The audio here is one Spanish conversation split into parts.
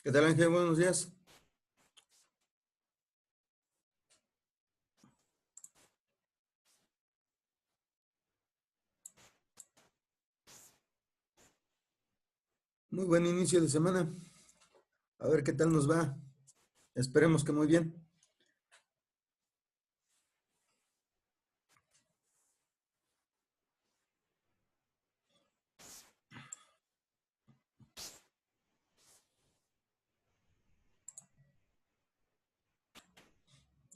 ¿Qué tal, Ángel? Buenos días. Muy buen inicio de semana. A ver qué tal nos va. Esperemos que muy bien.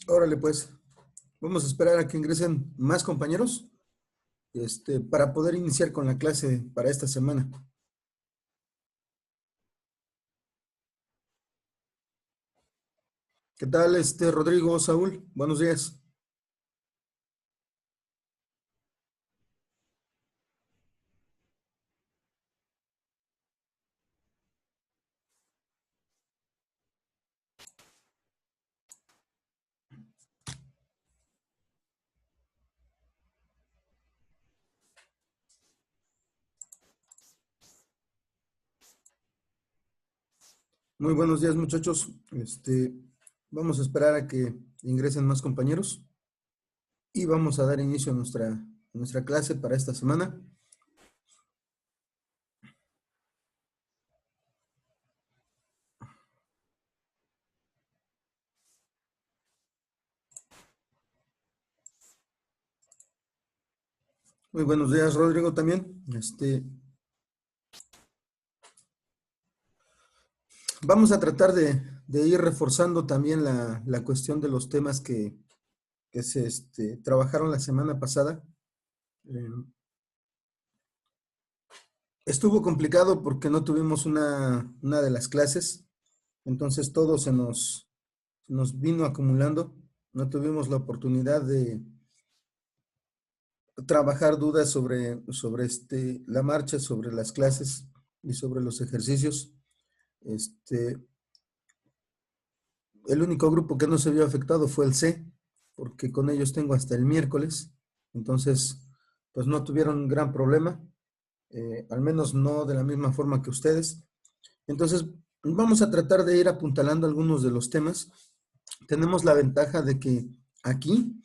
Órale, pues. Vamos a esperar a que ingresen más compañeros, para poder iniciar con la clase para esta semana. ¿Qué tal, Rodrigo, Saúl? Buenos días. Muy buenos días, muchachos. Vamos a esperar a que ingresen más compañeros y vamos a dar inicio a nuestra clase para esta semana. Muy buenos días, Rodrigo, también. Vamos a tratar de ir reforzando también la cuestión de los temas que se trabajaron la semana pasada. Eh, Estuvo complicado porque no tuvimos una de las clases, entonces todo se nos vino acumulando. No tuvimos la oportunidad de trabajar dudas sobre la marcha, sobre las clases y sobre los ejercicios. Este, el único grupo que no se vio afectado fue el C, porque con ellos tengo hasta el miércoles. Entonces, pues no tuvieron gran problema, al menos no de la misma forma que ustedes. Entonces, vamos a tratar de ir apuntalando algunos de los temas. Tenemos la ventaja de que aquí,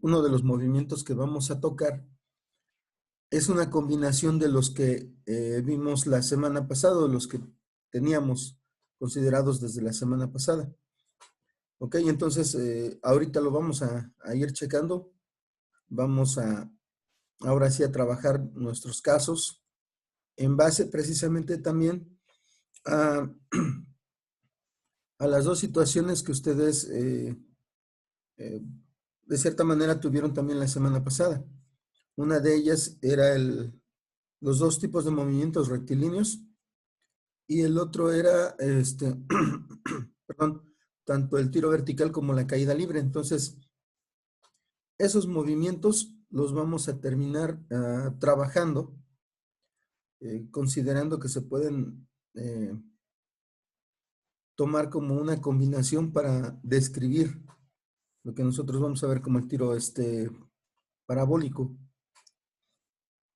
uno de los movimientos que vamos a tocar es una combinación de los que vimos la semana pasada, o los que teníamos considerados desde la semana pasada. Ok, entonces ahorita lo vamos a ir checando. Vamos ahora sí a trabajar nuestros casos en base precisamente también a, a las dos situaciones que ustedes eh, de cierta manera tuvieron también la semana pasada. Una de ellas era los dos tipos de movimientos rectilíneos y el otro era, perdón, tanto el tiro vertical como la caída libre. Entonces, esos movimientos los vamos a terminar trabajando, considerando que se pueden tomar como una combinación para describir lo que nosotros vamos a ver como el tiro parabólico.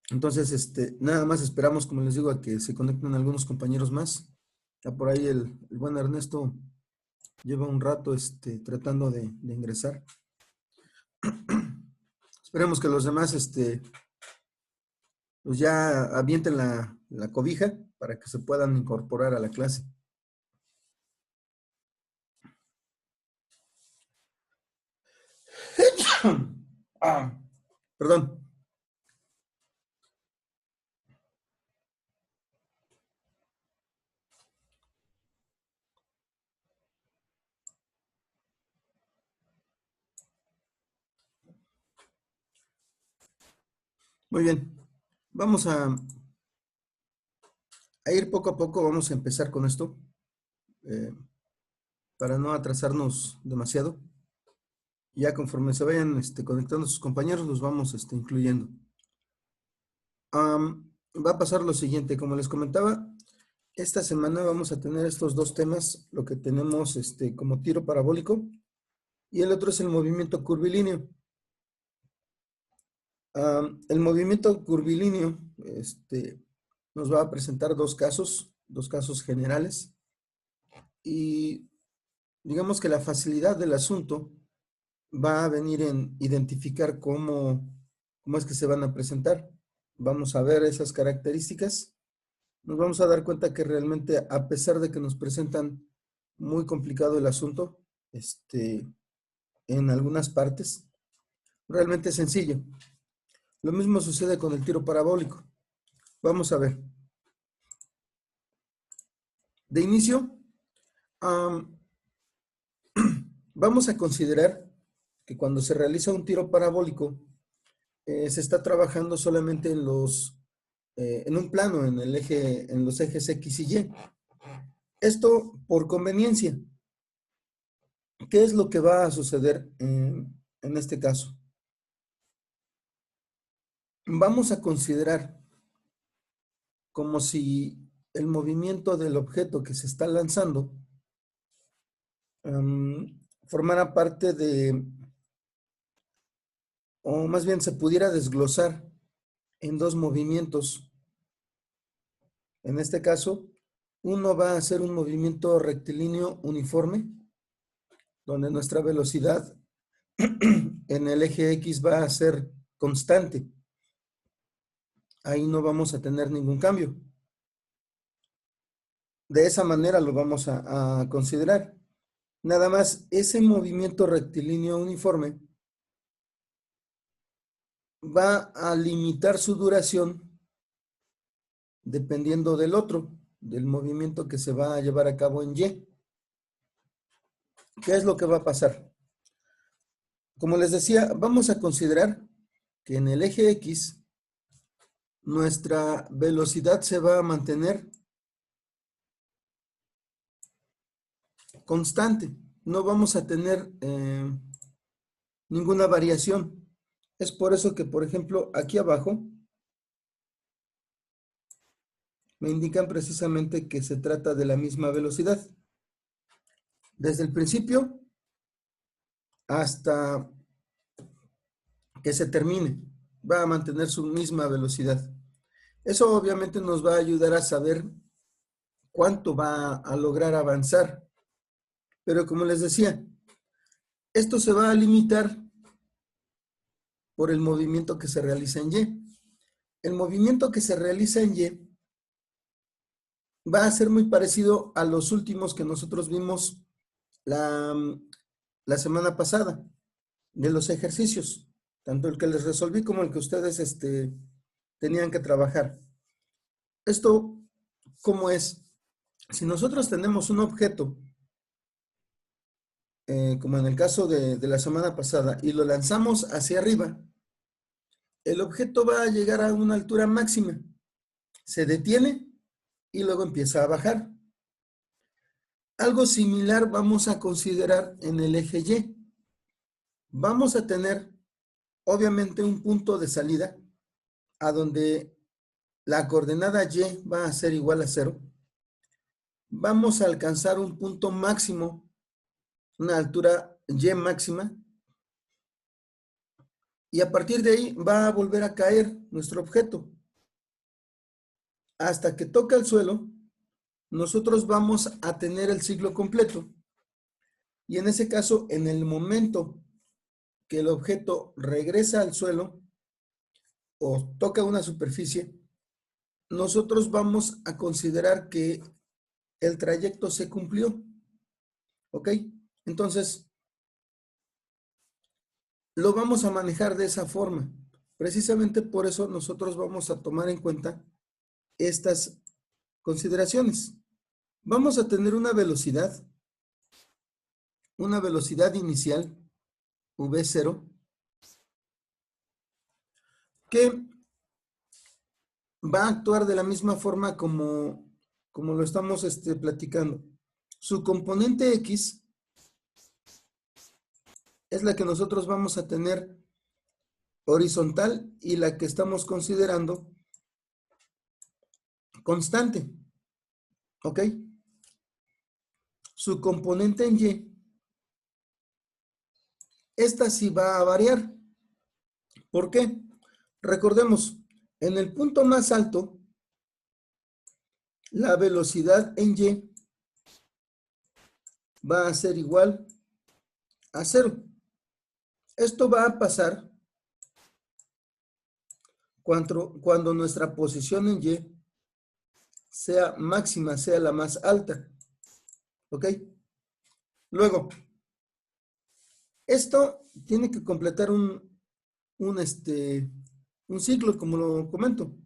Entonces, nada más esperamos, como les digo, a que se conecten algunos compañeros más. Ya por ahí el buen Ernesto lleva un rato tratando de ingresar. Esperemos que los demás pues ya avienten la cobija para que se puedan incorporar a la clase. Ah, perdón. Muy bien. Vamos a ir poco a poco. Vamos a empezar con esto eh, para no atrasarnos demasiado. Ya conforme se vayan conectando sus compañeros, los vamos incluyendo. Va a pasar lo siguiente, como les comentaba, esta semana vamos a tener estos dos temas, lo que tenemos como tiro parabólico y el otro es el movimiento curvilíneo. El movimiento curvilíneo nos va a presentar dos casos. dos casos generales. Y digamos que la facilidad del asunto va a venir en identificar cómo es que se van a presentar. Vamos a ver esas características. Nos vamos a dar cuenta que realmente, a pesar de que nos presentan muy complicado el asunto, en algunas partes, realmente es sencillo. Lo mismo sucede con el tiro parabólico. Vamos a ver. De inicio, vamos a considerar que cuando se realiza un tiro parabólico, se está trabajando solamente en un plano, en los ejes X y Y. Esto por conveniencia. ¿Qué es lo que va a suceder en este caso? Vamos a considerar como si el movimiento del objeto que se está lanzando formara parte o más bien se pudiera desglosar en dos movimientos. En este caso, uno va a ser un movimiento rectilíneo uniforme, donde nuestra velocidad en el eje X va a ser constante. Ahí no vamos a tener ningún cambio. De esa manera lo vamos a considerar. Nada más, ese movimiento rectilíneo uniforme va a limitar su duración dependiendo del otro, del movimiento que se va a llevar a cabo en Y. ¿Qué es lo que va a pasar? Como les decía, vamos a considerar que en el eje X nuestra velocidad se va a mantener constante. No vamos a tener ninguna variación. Es por eso que, por ejemplo, aquí abajo me indican precisamente que se trata de la misma velocidad. Desde el principio hasta que se termine, va a mantener su misma velocidad. Eso obviamente nos va a ayudar a saber cuánto va a lograr avanzar. Pero como les decía, esto se va a limitar por el movimiento que se realiza en Y. El movimiento que se realiza en Y va a ser muy parecido a los últimos que nosotros vimos la semana pasada, de los ejercicios, tanto el que les resolví como el que ustedes tenían que trabajar. Esto, ¿cómo es? Si nosotros tenemos un objeto, como en el caso de la semana pasada, y lo lanzamos hacia arriba, el objeto va a llegar a una altura máxima, se detiene y luego empieza a bajar. Algo similar vamos a considerar en el eje Y. Vamos a tener, obviamente, un punto de salida a donde la coordenada Y va a ser igual a 0. Vamos a alcanzar un punto máximo, una altura Y máxima, y a partir de ahí va a volver a caer nuestro objeto. Hasta que toca el suelo, nosotros vamos a tener el ciclo completo. Y en ese caso, en el momento que el objeto regresa al suelo o toca una superficie, nosotros vamos a considerar que el trayecto se cumplió. ¿Ok? Entonces, lo vamos a manejar de esa forma. Precisamente por eso nosotros vamos a tomar en cuenta estas consideraciones. Vamos a tener una velocidad inicial, V0, que va a actuar de la misma forma como lo estamos platicando. Su componente X es la que nosotros vamos a tener horizontal y la que estamos considerando constante. ¿Ok? Su componente en Y, esta sí va a variar. ¿Por qué? Recordemos, en el punto más alto, la velocidad en Y va a ser igual a 0. Esto va a pasar cuando nuestra posición en Y sea máxima, sea la más alta. ¿Ok? Luego, esto tiene que completar un ciclo, como lo comento.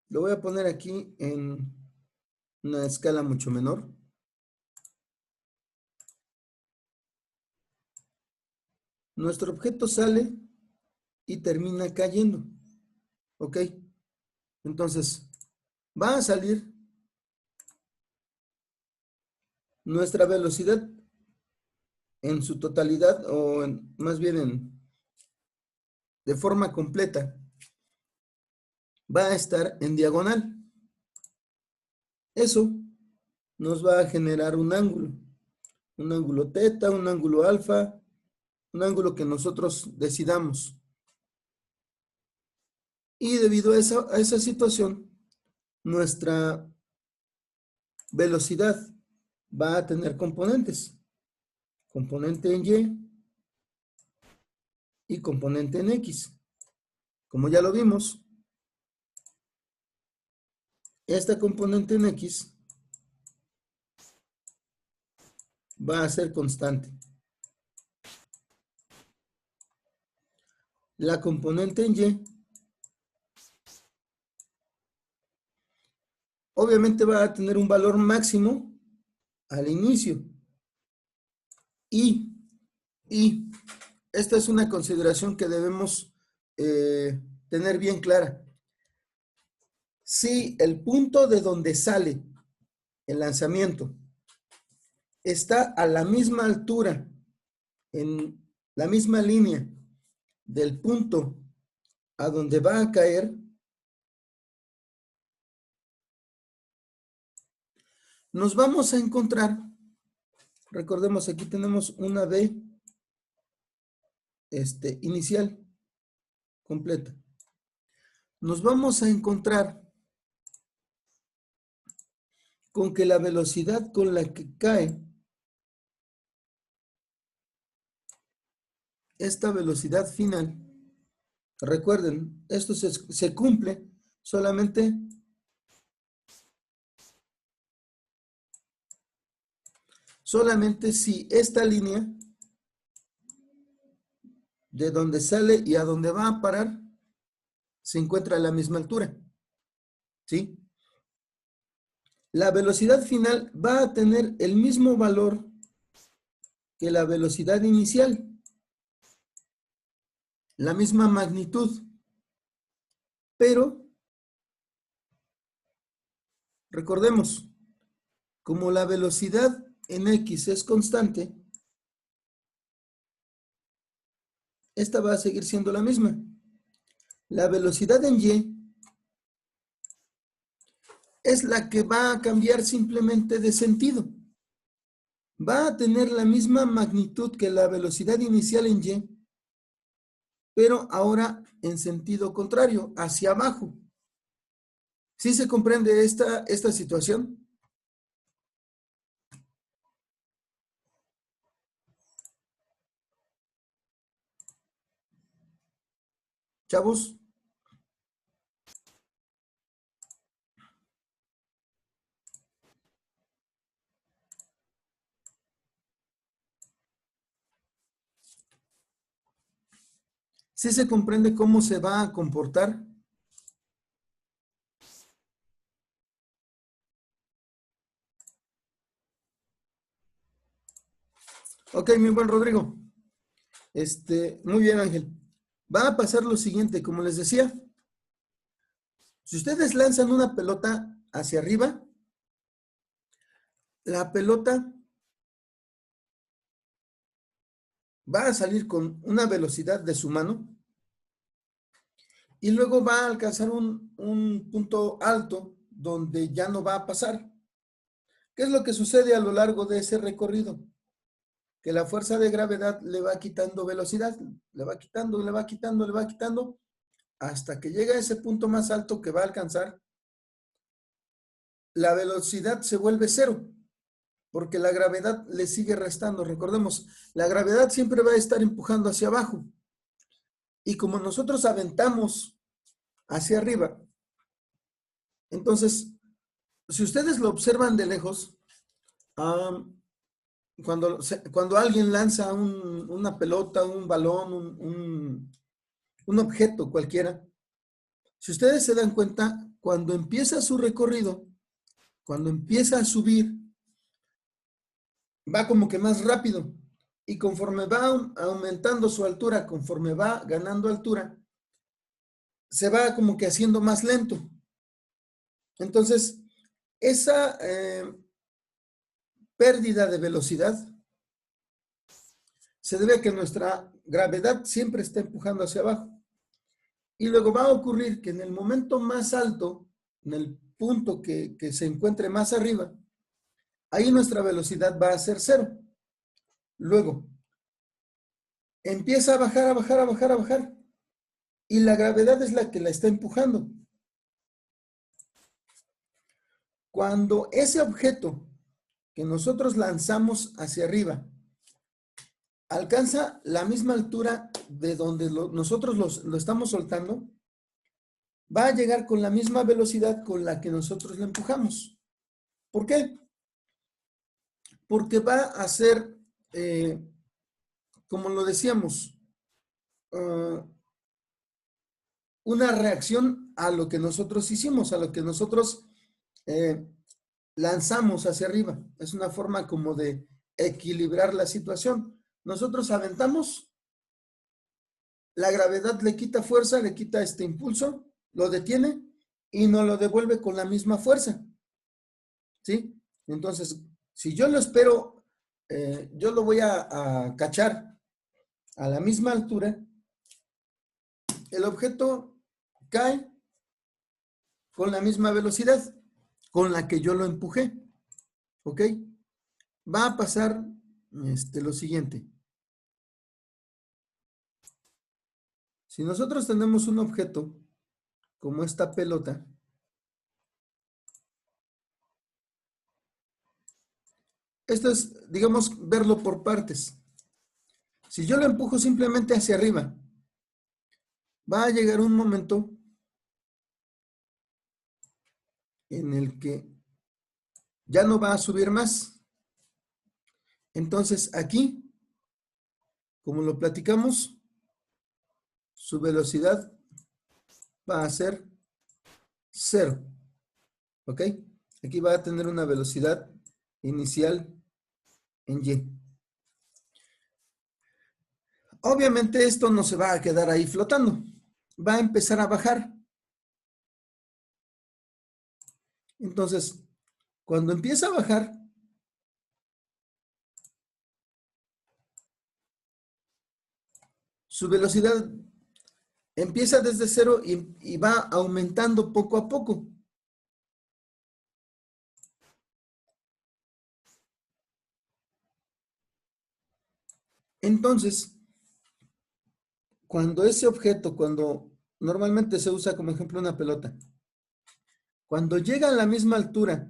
Lo voy a poner aquí en una escala mucho menor. Nuestro objeto sale y termina cayendo. ¿Ok? Entonces, va a salir nuestra velocidad en su totalidad, o más bien de forma completa, va a estar en diagonal. Eso nos va a generar un ángulo teta, un ángulo alfa, un ángulo que nosotros decidamos. Y debido a esa situación, nuestra velocidad va a tener componentes. Componente en Y componente en X. Como ya lo vimos, esta componente en X va a ser constante. La componente en Y obviamente va a tener un valor máximo al inicio. Y esta es una consideración que debemos tener bien clara. Si el punto de donde sale el lanzamiento está a la misma altura, en la misma línea del punto a donde va a caer, nos vamos a encontrar, recordemos, aquí tenemos una B inicial completa. Nos vamos a encontrar con que la velocidad con la que cae esta velocidad final, recuerden, esto se cumple solamente si esta línea de donde sale y a donde va a parar se encuentra a la misma altura. ¿Sí? La velocidad final va a tener el mismo valor que la velocidad inicial, la misma magnitud, pero recordemos, como la velocidad en X es constante, esta va a seguir siendo la misma. La velocidad en Y es la que va a cambiar simplemente de sentido. Va a tener la misma magnitud que la velocidad inicial en Y, pero ahora en sentido contrario, hacia abajo. ¿Sí se comprende esta situación? Chavos. ¿Sí se comprende cómo se va a comportar? Ok, mi buen Rodrigo. Muy bien, Ángel. Va a pasar lo siguiente, como les decía. Si ustedes lanzan una pelota hacia arriba, la pelota va a salir con una velocidad de su mano y luego va a alcanzar un punto alto donde ya no va a pasar. ¿Qué es lo que sucede a lo largo de ese recorrido? Que la fuerza de gravedad le va quitando velocidad, le va quitando, hasta que llega a ese punto más alto que va a alcanzar la velocidad se vuelve cero, porque la gravedad le sigue restando. Recordemos, la gravedad siempre va a estar empujando hacia abajo. Y como nosotros aventamos hacia arriba, entonces, si ustedes lo observan de lejos, cuando alguien lanza una pelota, un balón, un objeto cualquiera, si ustedes se dan cuenta, cuando empieza su recorrido, cuando empieza a subir, va como que más rápido. Y conforme va aumentando su altura, conforme va ganando altura, se va como que haciendo más lento. Entonces, esa pérdida de velocidad se debe a que nuestra gravedad siempre está empujando hacia abajo. Y luego va a ocurrir que en el momento más alto, en el punto que se encuentre más arriba, ahí nuestra velocidad va a ser cero. Luego, empieza a bajar, a bajar, a bajar, a bajar. Y la gravedad es la que la está empujando. Cuando ese objeto que nosotros lanzamos hacia arriba alcanza la misma altura de donde nosotros lo estamos soltando, va a llegar con la misma velocidad con la que nosotros lo empujamos. ¿Por qué? Porque va a ser, como lo decíamos, una reacción a lo que nosotros hicimos, a lo que nosotros lanzamos hacia arriba. Es una forma como de equilibrar la situación. Nosotros aventamos, la gravedad le quita fuerza, le quita este impulso, lo detiene y nos lo devuelve con la misma fuerza. ¿Sí? Entonces, si yo lo espero, yo lo voy a cachar a la misma altura, el objeto cae con la misma velocidad con la que yo lo empujé. ¿Ok? Va a pasar lo siguiente. Si nosotros tenemos un objeto como esta pelota, esto es, digamos, verlo por partes. Si yo lo empujo simplemente hacia arriba, va a llegar un momento en el que ya no va a subir más. Entonces aquí, como lo platicamos, su velocidad va a ser cero. ¿Ok? Aquí va a tener una velocidad inicial en Y. Obviamente esto no se va a quedar ahí flotando. Va a empezar a bajar. Entonces, cuando empieza a bajar, su velocidad empieza desde cero y va aumentando poco a poco. Entonces, cuando ese objeto, cuando normalmente se usa como ejemplo una pelota, cuando llega a la misma altura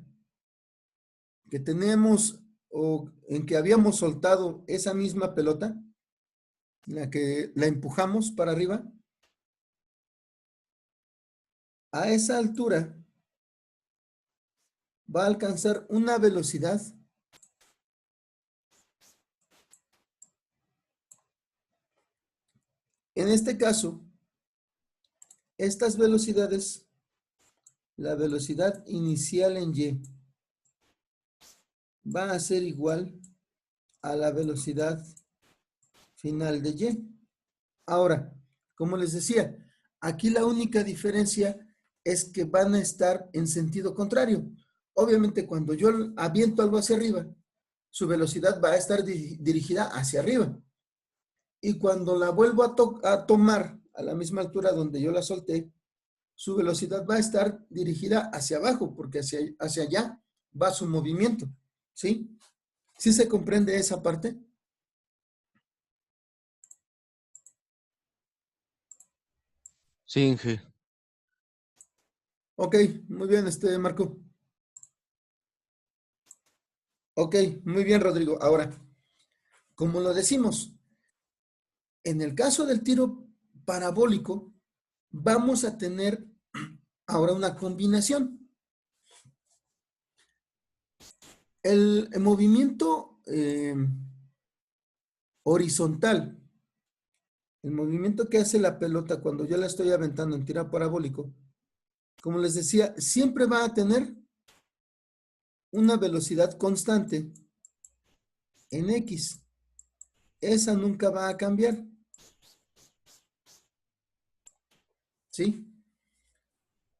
que tenemos o en que habíamos soltado esa misma pelota, la que la empujamos para arriba, a esa altura va a alcanzar una velocidad en este caso, estas velocidades, la velocidad inicial en Y va a ser igual a la velocidad final de Y. Ahora, como les decía, aquí la única diferencia es que van a estar en sentido contrario. Obviamente, cuando yo aviento algo hacia arriba, su velocidad va a estar dirigida hacia arriba. Y cuando la vuelvo a tomar a la misma altura donde yo la solté, su velocidad va a estar dirigida hacia abajo, porque hacia allá va su movimiento. ¿Sí? ¿Sí se comprende esa parte? Sí, Inge. Ok, muy bien, Marco. Ok, muy bien, Rodrigo. Ahora, como lo decimos, en el caso del tiro parabólico, vamos a tener ahora una combinación. El movimiento horizontal, el movimiento que hace la pelota cuando yo la estoy aventando en tiro parabólico, como les decía, siempre va a tener una velocidad constante en X. Esa nunca va a cambiar. ¿Sí?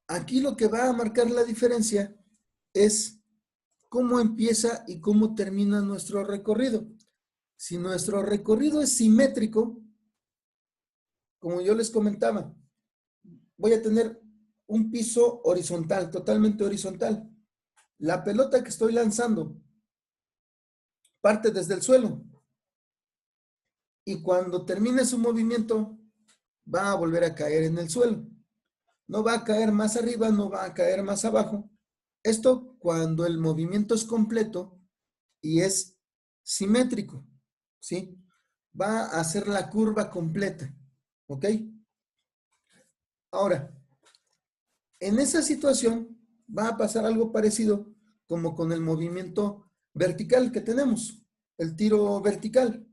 Aquí lo que va a marcar la diferencia es cómo empieza y cómo termina nuestro recorrido. Si nuestro recorrido es simétrico, como yo les comentaba, voy a tener un piso horizontal, totalmente horizontal. La pelota que estoy lanzando parte desde el suelo y cuando termine su movimiento va a volver a caer en el suelo. No va a caer más arriba, no va a caer más abajo. Esto cuando el movimiento es completo y es simétrico, ¿sí? Va a hacer la curva completa, ¿ok? Ahora, en esa situación va a pasar algo parecido como con el movimiento vertical que tenemos, el tiro vertical.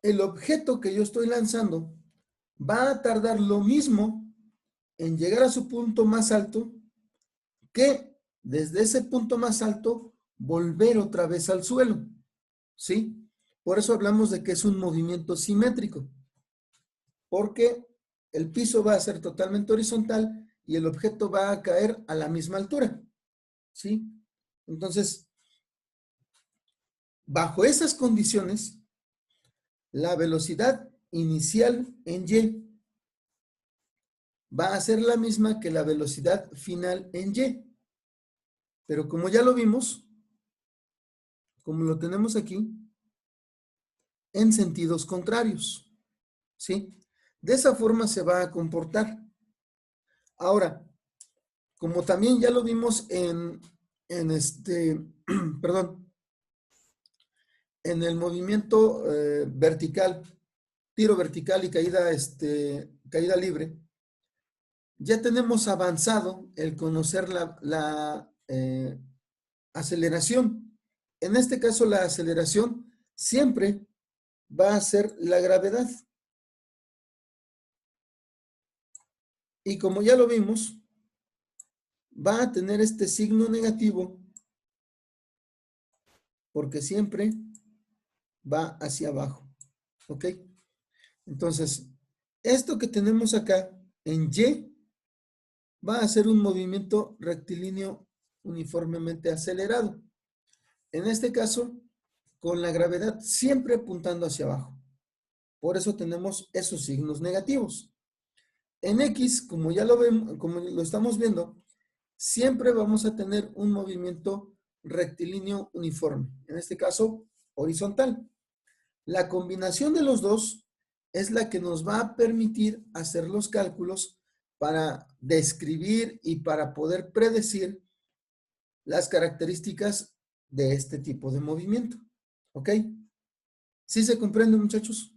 El objeto que yo estoy lanzando va a tardar lo mismo en llegar a su punto más alto que desde ese punto más alto volver otra vez al suelo, ¿sí? Por eso hablamos de que es un movimiento simétrico, porque el piso va a ser totalmente horizontal y el objeto va a caer a la misma altura, ¿sí? Entonces, bajo esas condiciones, la velocidad inicial en Y va a ser la misma que la velocidad final en Y. Pero como ya lo vimos, como lo tenemos aquí, en sentidos contrarios, ¿sí? De esa forma se va a comportar. Ahora, como también ya lo vimos perdón, en el movimiento vertical, tiro vertical y caída, caída libre, ya tenemos avanzado el conocer la aceleración. En este caso, la aceleración siempre va a ser la gravedad. Y como ya lo vimos, va a tener este signo negativo porque siempre va hacia abajo. ¿Ok? Entonces, esto que tenemos acá en Y va a ser un movimiento rectilíneo uniformemente acelerado. En este caso, con la gravedad siempre apuntando hacia abajo. Por eso tenemos esos signos negativos. En X, como ya lo vemos, como lo estamos viendo, siempre vamos a tener un movimiento rectilíneo uniforme. En este caso, horizontal. La combinación de los dos es la que nos va a permitir hacer los cálculos para describir y para poder predecir las características de este tipo de movimiento. ¿Ok? ¿Sí se comprende, muchachos?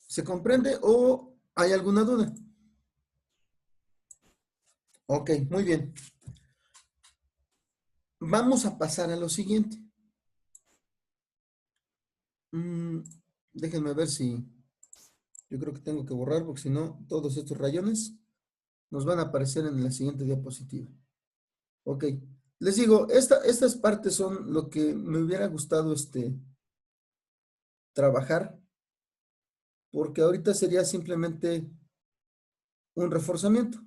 ¿Se comprende o hay alguna duda? Ok, muy bien. Vamos a pasar a lo siguiente. Mm, déjenme ver si... Yo creo que tengo que borrar porque si no, todos estos rayones nos van a aparecer en la siguiente diapositiva. Ok. Les digo, estas partes son lo que me hubiera gustado trabajar, porque ahorita sería simplemente un reforzamiento.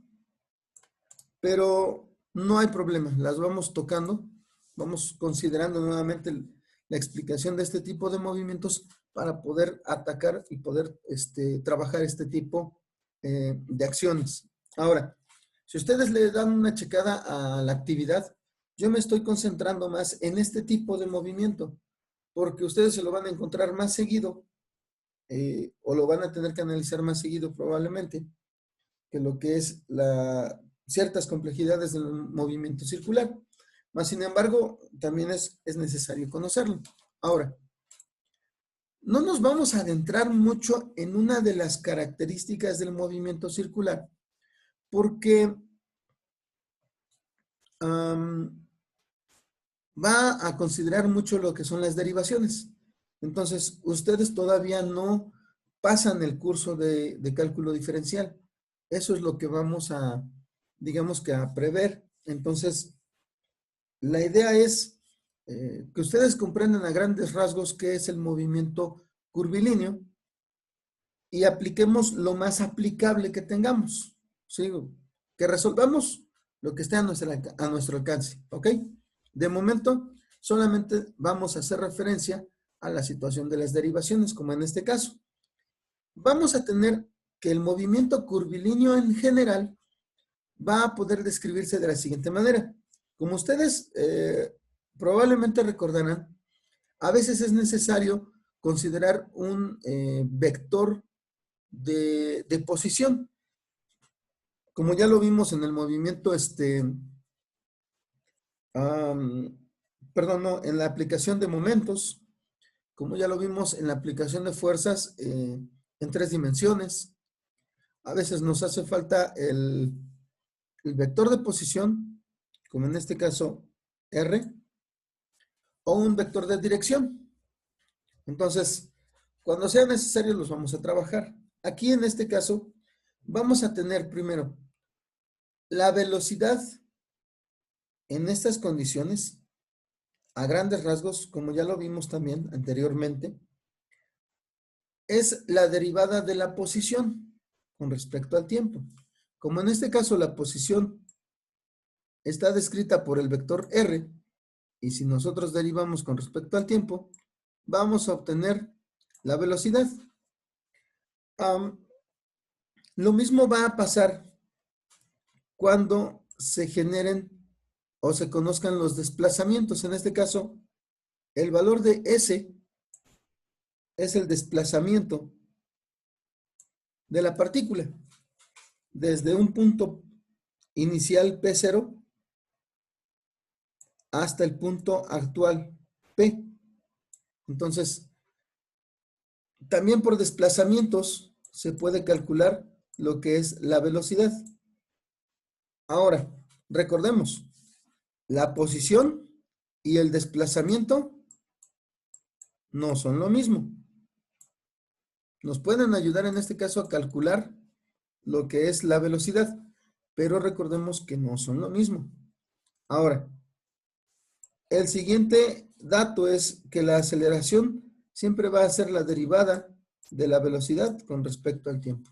Pero no hay problema, las vamos tocando, vamos considerando nuevamente la explicación de este tipo de movimientos para poder atacar y poder trabajar este tipo de acciones. Ahora, si ustedes le dan una checada a la actividad, yo me estoy concentrando más en este tipo de movimiento, porque ustedes se lo van a encontrar más seguido o lo van a tener que analizar más seguido probablemente, que lo que es ciertas complejidades del movimiento circular. Más sin embargo, también es necesario conocerlo. Ahora, no nos vamos a adentrar mucho en una de las características del movimiento circular, porque va a considerar mucho lo que son las derivaciones. Entonces, ustedes todavía no pasan el curso de cálculo diferencial. Eso es lo que vamos a, digamos que a prever. Entonces, la idea es que ustedes comprendan a grandes rasgos qué es el movimiento curvilíneo y apliquemos lo más aplicable que tengamos. ¿Sí? Que resolvamos lo que esté a nuestro alcance. ¿Ok? De momento, solamente vamos a hacer referencia a la situación de las derivaciones, como en este caso. Vamos a tener que el movimiento curvilíneo en general va a poder describirse de la siguiente manera. Como ustedes probablemente recordarán, a veces es necesario considerar un vector de posición. Como ya lo vimos en el movimiento, perdón, no, en la aplicación de momentos, como ya lo vimos en la aplicación de fuerzas en 3 dimensiones, a veces nos hace falta el vector de posición, como en este caso R, o un vector de dirección. Entonces, cuando sea necesario los vamos a trabajar. Aquí en este caso vamos a tener primero la velocidad en estas condiciones, a grandes rasgos, como ya lo vimos también anteriormente, es la derivada de la posición con respecto al tiempo. Como en este caso la posición está descrita por el vector R, y si nosotros derivamos con respecto al tiempo, vamos a obtener la velocidad. Lo mismo va a pasar cuando se generen o se conozcan los desplazamientos. En este caso, el valor de S es el desplazamiento de la partícula desde un punto inicial P0 hasta el punto actual P. Entonces, también por desplazamientos se puede calcular lo que es la velocidad. Ahora, recordemos, la posición y el desplazamiento no son lo mismo. Nos pueden ayudar en este caso a calcular lo que es la velocidad, pero recordemos que no son lo mismo. Ahora, el siguiente dato es que la aceleración siempre va a ser la derivada de la velocidad con respecto al tiempo.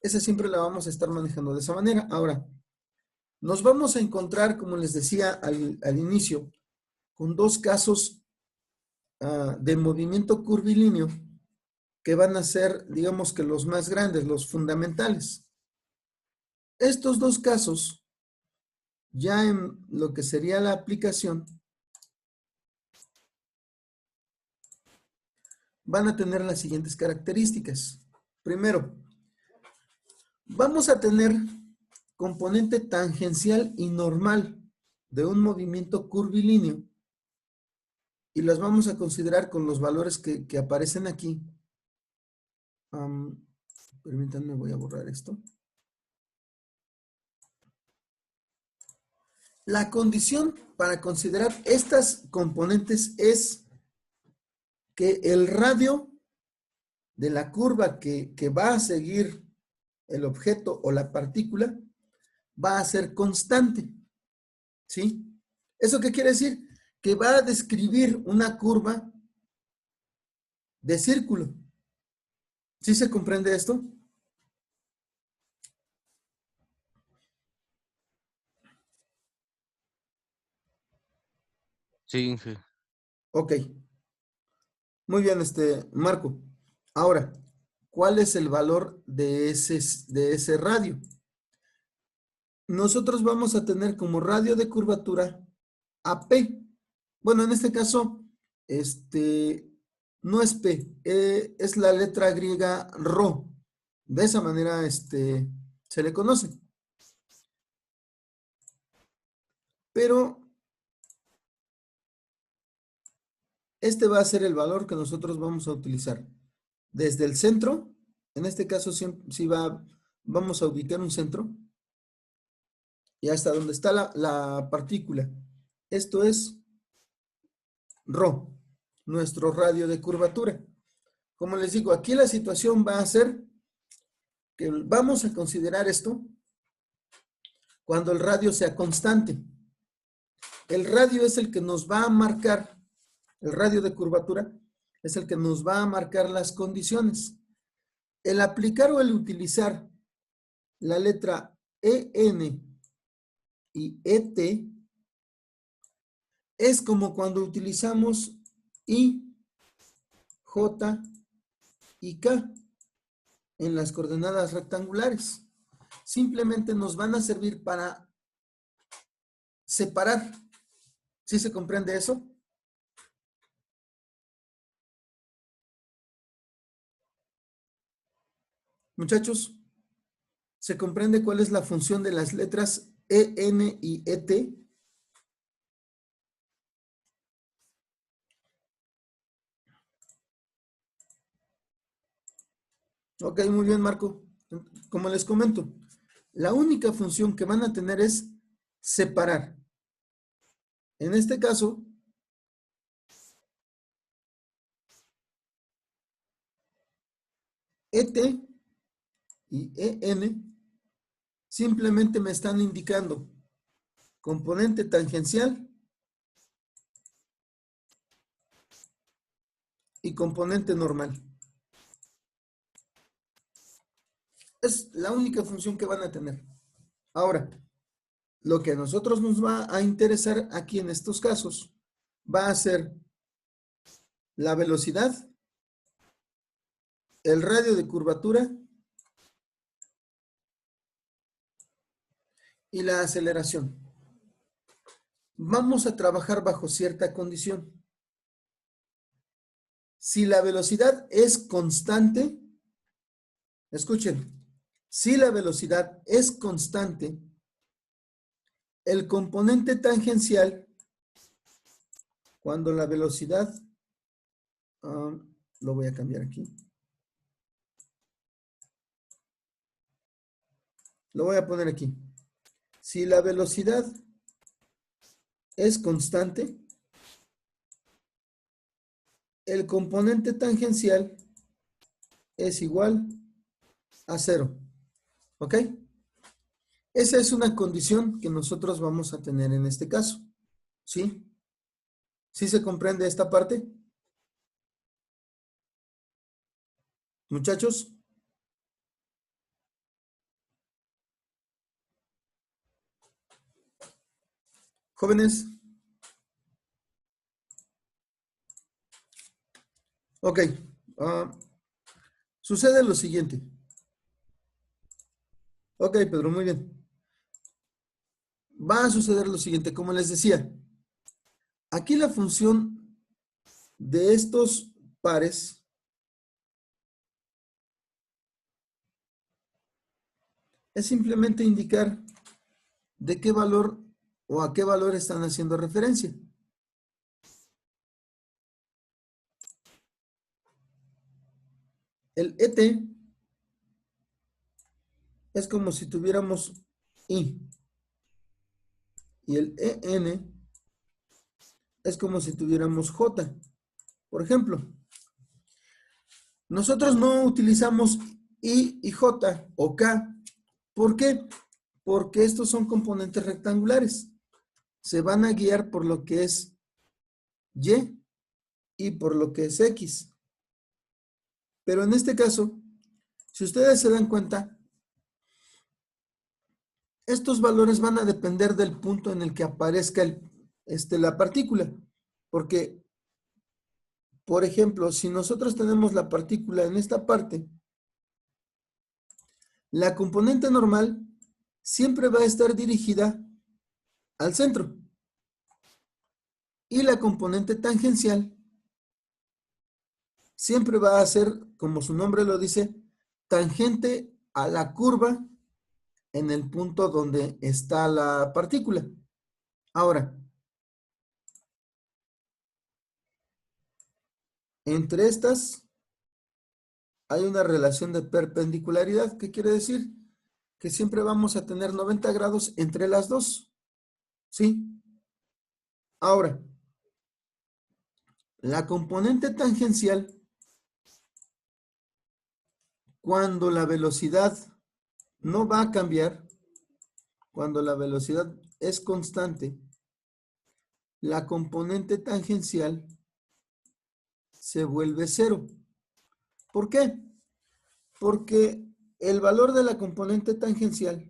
Esa siempre la vamos a estar manejando de esa manera. Ahora, nos vamos a encontrar, como les decía al inicio, con 2 casos de movimiento curvilíneo que van a ser, digamos que los más grandes, los fundamentales. Estos 2 casos, ya en lo que sería la aplicación, van a tener las siguientes características. Primero, vamos a tener componente tangencial y normal de un movimiento curvilíneo y las vamos a considerar con los valores que aparecen aquí. Permítanme, voy a borrar esto. La condición para considerar estas componentes es que el radio de la curva que va a seguir el objeto o la partícula va a ser constante. ¿Sí? ¿Eso qué quiere decir? Que va a describir una curva de círculo. ¿Sí se comprende esto? Sí, Inge. Ok. Muy bien, Marco. Ahora, ¿cuál es el valor de ese radio? Nosotros vamos a tener como radio de curvatura AP. Bueno, en este caso, no es P, es la letra griega Rho. De esa manera se le conoce. Pero este va a ser el valor que nosotros vamos a utilizar. Desde el centro, en este caso sí vamos a ubicar un centro, y hasta donde está la partícula. Esto es Rho, nuestro radio de curvatura. Como les digo, aquí la situación va a ser que vamos a considerar esto cuando el radio sea constante. El radio es el que nos va a marcar, el radio de curvatura es el que nos va a marcar las condiciones. El aplicar o el utilizar la letra EN y ET es como cuando utilizamos I, J y K en las coordenadas rectangulares. Simplemente nos van a servir para separar. ¿Sí se comprende eso? Muchachos, ¿se comprende cuál es la función de las letras EN y ET? Ok, muy bien, Marco. Como les comento, la única función que van a tener es separar. En este caso, ET y EN simplemente me están indicando componente tangencial y componente normal. Es la única función que van a tener. Ahora, lo que a nosotros nos va a interesar aquí en estos casos va a ser la velocidad, el radio de curvatura y la aceleración. Vamos a trabajar bajo cierta condición. Si la velocidad es constante, escuchen, si la velocidad es constante, el componente tangencial, cuando la velocidad, lo voy a cambiar aquí, lo voy a poner aquí. Si la velocidad es constante, el componente tangencial es igual a 0. ¿Ok? Esa es una condición que nosotros vamos a tener en este caso. ¿Sí? ¿Sí se comprende esta parte? Muchachos. Jóvenes. Ok. Sucede lo siguiente. Ok, Pedro, muy bien. Va a suceder lo siguiente, como les decía. Aquí la función de estos pares es simplemente indicar de qué valor o a qué valor están haciendo referencia. El ET es como si tuviéramos I. Y el EN es como si tuviéramos J. Por ejemplo, nosotros no utilizamos I y J o K. ¿Por qué? Porque estos son componentes rectangulares. Se van a guiar por lo que es Y y por lo que es X. Pero en este caso, si ustedes se dan cuenta, estos valores van a depender del punto en el que aparezca la partícula. Porque, por ejemplo, si nosotros tenemos la partícula en esta parte, la componente normal siempre va a estar dirigida al centro. Y la componente tangencial siempre va a ser, como su nombre lo dice, tangente a la curva en el punto donde está la partícula. Ahora, entre estas hay una relación de perpendicularidad. ¿Qué quiere decir? Que siempre vamos a tener 90 grados entre las dos. ¿Sí? Ahora, la componente tangencial, cuando la velocidad no va a cambiar, cuando la velocidad es constante, la componente tangencial se vuelve cero. ¿Por qué? Porque el valor de la componente tangencial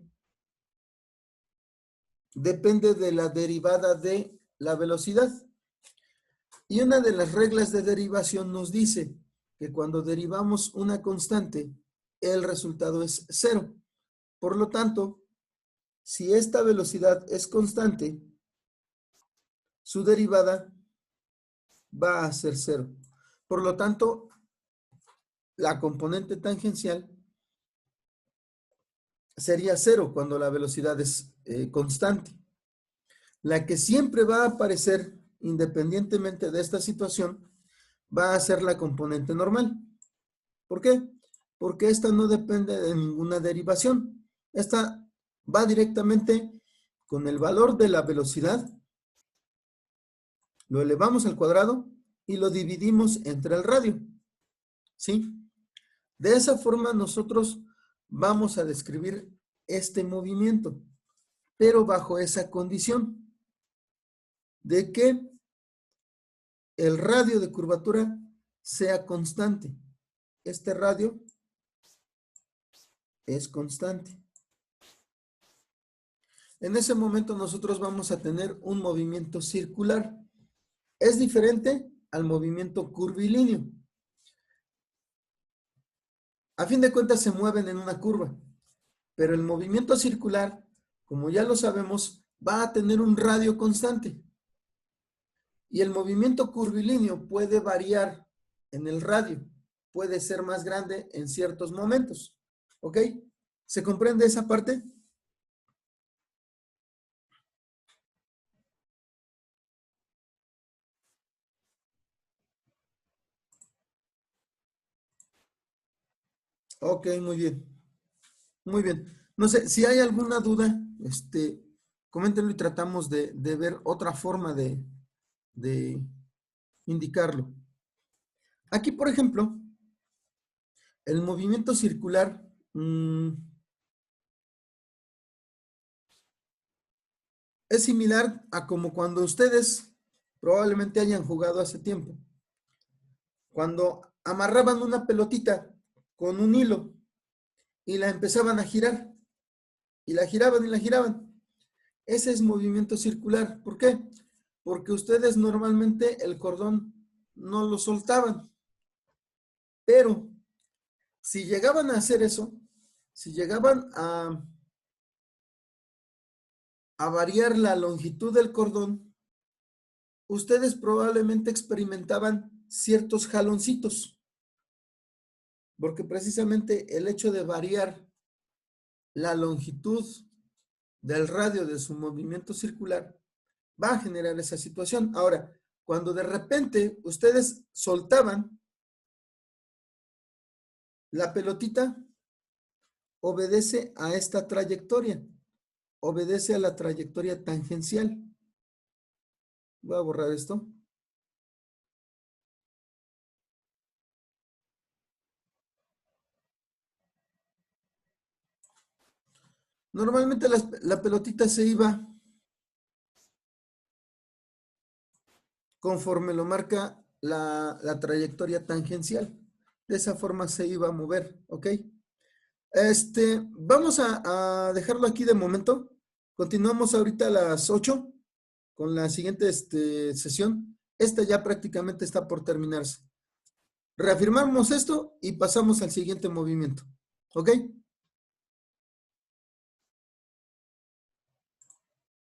depende de la derivada de la velocidad. Y una de las reglas de derivación nos dice que cuando derivamos una constante, el resultado es cero. Por lo tanto, si esta velocidad es constante, su derivada va a ser cero. Por lo tanto, la componente tangencial sería cero cuando la velocidad es constante. La que siempre va a aparecer, independientemente de esta situación, va a ser la componente normal. ¿Por qué? Porque esta no depende de ninguna derivación. Esta va directamente con el valor de la velocidad, lo elevamos al cuadrado y lo dividimos entre el radio. ¿Sí? De esa forma nosotros vamos a describir este movimiento, pero bajo esa condición de que el radio de curvatura sea constante. Este radio es constante. En ese momento nosotros vamos a tener un movimiento circular. Es diferente al movimiento curvilíneo. A fin de cuentas se mueven en una curva, pero el movimiento circular, como ya lo sabemos, va a tener un radio constante. Y el movimiento curvilíneo puede variar en el radio, puede ser más grande en ciertos momentos. ¿Ok? ¿Se comprende esa parte? Ok, muy bien. Muy bien. No sé, si hay alguna duda, coméntenlo y tratamos de ver otra forma de indicarlo. Aquí, por ejemplo, el movimiento circular es similar a como cuando ustedes probablemente hayan jugado hace tiempo. Cuando amarraban una pelotita con un hilo y la empezaban a girar, y la giraban y la giraban. Ese es movimiento circular. ¿Por qué? Porque ustedes normalmente el cordón no lo soltaban. Pero si llegaban a hacer eso, si llegaban a variar la longitud del cordón, ustedes probablemente experimentaban ciertos jaloncitos, porque precisamente el hecho de variar la longitud del radio de su movimiento circular va a generar esa situación. Ahora, cuando de repente ustedes soltaban, la pelotita obedece a esta trayectoria, obedece a la trayectoria tangencial. Voy a borrar esto. Normalmente la pelotita se iba conforme lo marca la trayectoria tangencial. De esa forma se iba a mover, ¿ok? Vamos a dejarlo aquí de momento. Continuamos ahorita a las 8 con la siguiente sesión. Esta ya prácticamente está por terminarse. Reafirmamos esto y pasamos al siguiente movimiento, ¿ok?